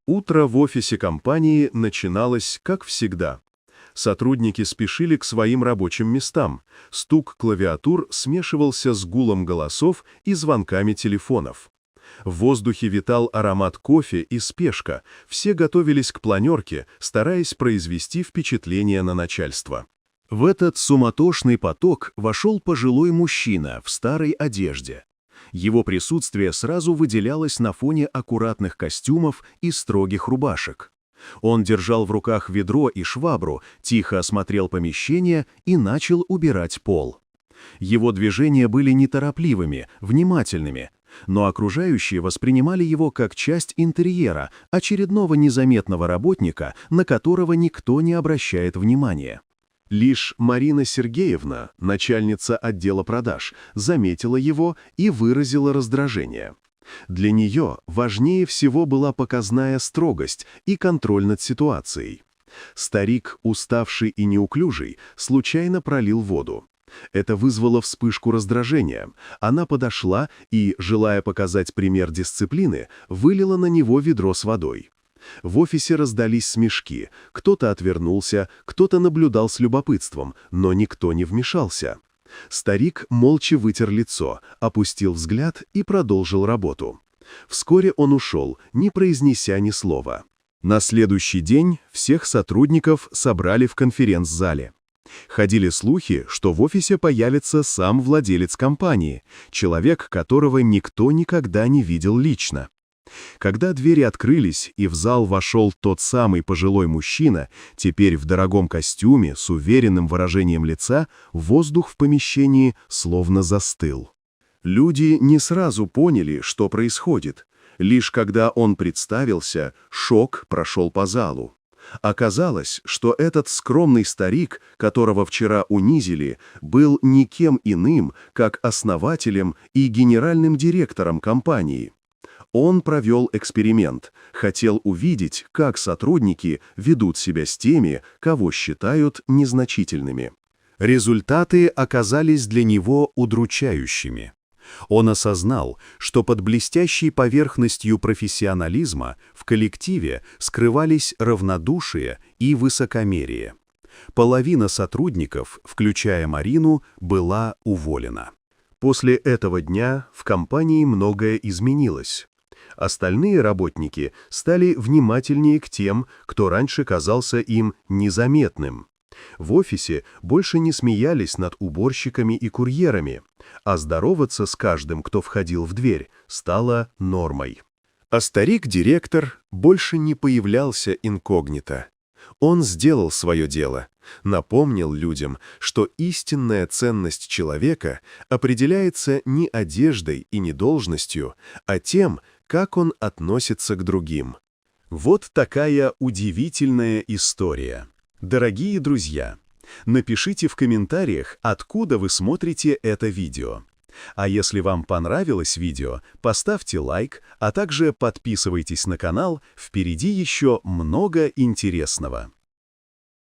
Утро в офисе компании начиналось, как всегда. Сотрудники спешили к своим рабочим местам. Стук клавиатур смешивался с гулом голосов и звонками телефонов. В воздухе витал аромат кофе и спешка. Все готовились к планерке, стараясь произвести впечатление на начальство. В этот суматошный поток вошел пожилой мужчина в старой одежде. Его присутствие сразу выделялось на фоне аккуратных костюмов и строгих рубашек. Он держал в руках ведро и швабру, тихо осмотрел помещение и начал убирать пол. Его движения были неторопливыми, внимательными, но окружающие воспринимали его как часть интерьера, очередного незаметного работника, на которого никто не обращает внимания. Лишь Марина Сергеевна, начальница отдела продаж, заметила его и выразила раздражение. Для нее важнее всего была показная строгость и контроль над ситуацией. Старик, уставший и неуклюжий, случайно пролил воду. Это вызвало вспышку раздражения. Она подошла и, желая показать пример дисциплины, вылила на него ведро с водой. В офисе раздались смешки, кто-то отвернулся, кто-то наблюдал с любопытством, но никто не вмешался. Старик молча вытер лицо, опустил взгляд и продолжил работу. Вскоре он ушел, не произнеся ни слова. На следующий день всех сотрудников собрали в конференц-зале. Ходили слухи, что в офисе появится сам владелец компании, человек, которого никто никогда не видел лично. Когда двери открылись и в зал вошел тот самый пожилой мужчина, теперь в дорогом костюме с уверенным выражением лица, воздух в помещении словно застыл. Люди не сразу поняли, что происходит. Лишь когда он представился, шок прошел по залу. Оказалось, что этот скромный старик, которого вчера унизили, был никем иным, как основателем и генеральным директором компании. Он провел эксперимент, хотел увидеть, как сотрудники ведут себя с теми, кого считают незначительными. Результаты оказались для него удручающими. Он осознал, что под блестящей поверхностью профессионализма в коллективе скрывались равнодушие и высокомерие. Половина сотрудников, включая Марину, была уволена. После этого дня в компании многое изменилось. Остальные работники стали внимательнее к тем, кто раньше казался им незаметным. В офисе больше не смеялись над уборщиками и курьерами, а здороваться с каждым, кто входил в дверь, стало нормой. А старик-директор больше не появлялся инкогнито. Он сделал свое дело, напомнил людям, что истинная ценность человека определяется не одеждой и не должностью, а тем, как он относится к другим. Вот такая удивительная история. Дорогие друзья, напишите в комментариях, откуда вы смотрите это видео. А если вам понравилось видео, поставьте лайк, а также подписывайтесь на канал, впереди еще много интересного.